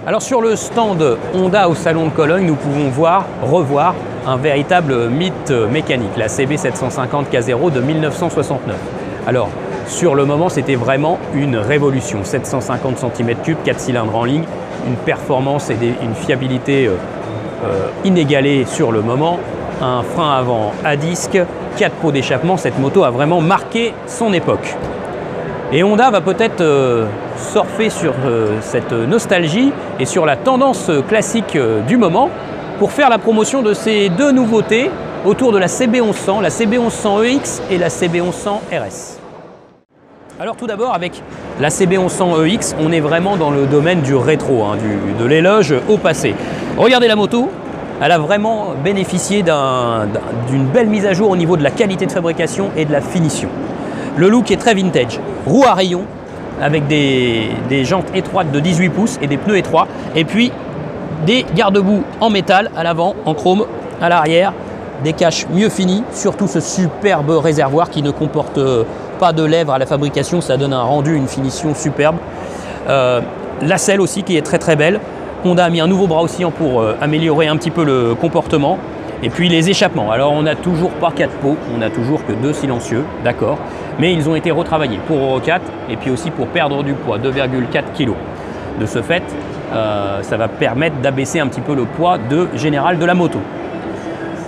Alors sur le stand Honda au Salon de Cologne, nous pouvons revoir un véritable mythe mécanique, la CB750 K0 de 1969. Alors sur le moment, c'était vraiment une révolution. 750 cm3, 4 cylindres en ligne, une performance et une fiabilité inégalée sur le moment, un frein avant à disque, 4 pots d'échappement. Cette moto a vraiment marqué son époque. Et Honda va peut-être surfer sur cette nostalgie et sur la tendance classique du moment pour faire la promotion de ces deux nouveautés autour de la CB1100, la CB1100EX et la CB1100 RS. Alors tout d'abord, avec la CB1100EX, on est vraiment dans le domaine du rétro, de l'éloge au passé. Regardez la moto, elle a vraiment bénéficié d'une belle mise à jour au niveau de la qualité de fabrication et de la finition. Le look est très vintage, roue à rayons avec des jantes étroites de 18 pouces et des pneus étroits. Et puis des garde-boue en métal à l'avant, en chrome à l'arrière, des caches mieux finies, surtout ce superbe réservoir qui ne comporte pas de lèvres à la fabrication, ça donne un rendu, une finition superbe. La selle aussi qui est très très belle. Honda a mis un nouveau bras oscillant pour améliorer un petit peu le comportement. Et puis les échappements, alors on n'a toujours pas 4 pots, on n'a toujours que 2 silencieux, d'accord, mais ils ont été retravaillés pour Euro 4 et puis aussi pour perdre du poids, 2,4 kg. De ce fait, ça va permettre d'abaisser un petit peu le poids général de la moto.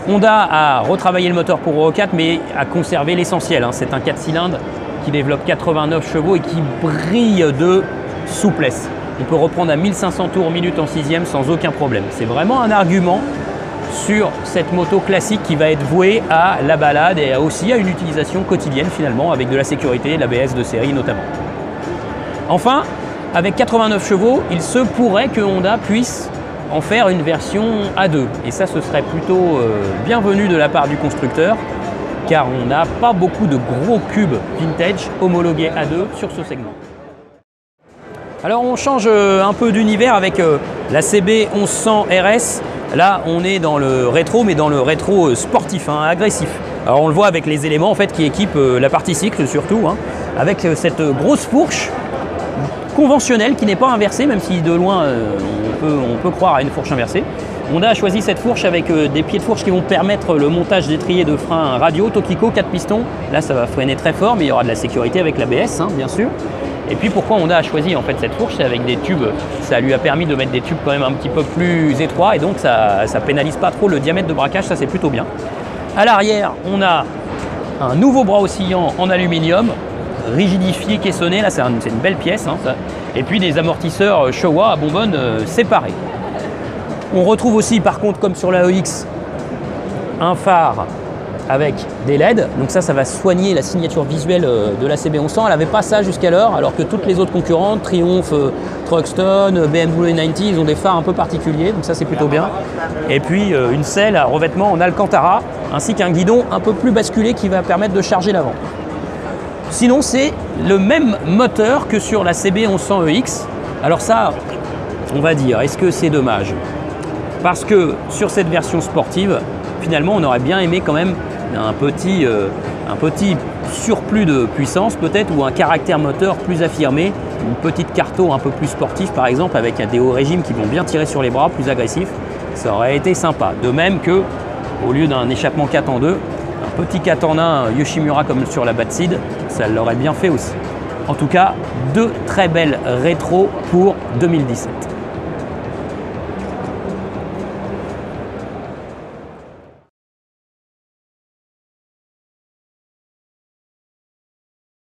Honda a retravaillé le moteur pour Euro 4 mais a conservé l'essentiel, c'est un 4 cylindres qui développe 89 chevaux et qui brille de souplesse. On peut reprendre à 1500 tours minute en 6e sans aucun problème. C'est vraiment un argument sur cette moto classique qui va être vouée à la balade et aussi à une utilisation quotidienne finalement avec de la sécurité, de l'ABS de série notamment. Enfin, avec 89 chevaux, il se pourrait que Honda puisse en faire une version A2 et ça ce serait plutôt bienvenu de la part du constructeur car on n'a pas beaucoup de gros cubes vintage homologués A2 sur ce segment. Alors on change un peu d'univers avec la CB1100 RS. Là, on est dans le rétro, mais dans le rétro sportif, agressif. Alors, on le voit avec les éléments en fait, qui équipent la partie cycle surtout, avec cette grosse fourche conventionnelle qui n'est pas inversée, même si de loin on peut croire à une fourche inversée. Honda a choisi cette fourche avec des pieds de fourche qui vont permettre le montage d'étriers de frein radio, Tokiko, 4 pistons. Là, ça va freiner très fort, mais il y aura de la sécurité avec l'ABS, bien sûr. Et puis pourquoi Honda a choisi en fait cette fourche, c'est avec des tubes, ça lui a permis de mettre des tubes quand même un petit peu plus étroits et donc ça pénalise pas trop le diamètre de braquage, ça c'est plutôt bien. À l'arrière, on a un nouveau bras oscillant en aluminium, rigidifié, caissonné, là c'est une belle pièce, ça. Et puis des amortisseurs Showa à bonbonne séparés. On retrouve aussi par contre comme sur la EX un phare avec des LED, donc ça va soigner la signature visuelle de la CB1100. Elle n'avait pas ça jusqu'alors, alors que toutes les autres concurrentes, Triumph, Truckstone, BMW 90, ils ont des phares un peu particuliers, donc ça c'est plutôt bien. Et puis une selle à revêtement en Alcantara, ainsi qu'un guidon un peu plus basculé qui va permettre de charger l'avant. Sinon c'est le même moteur que sur la CB1100EX. Alors ça, on va dire, est-ce que c'est dommage? Parce que sur cette version sportive, finalement on aurait bien aimé quand même un petit surplus de puissance peut-être ou un caractère moteur plus affirmé, une petite carto un peu plus sportive par exemple avec des hauts régimes qui vont bien tirer sur les bras, plus agressif, ça aurait été sympa. De même que au lieu d'un échappement 4 en 2, un petit 4 en 1 Yoshimura comme sur la Batseed, ça l'aurait bien fait aussi. En tout cas, deux très belles rétros pour 2017.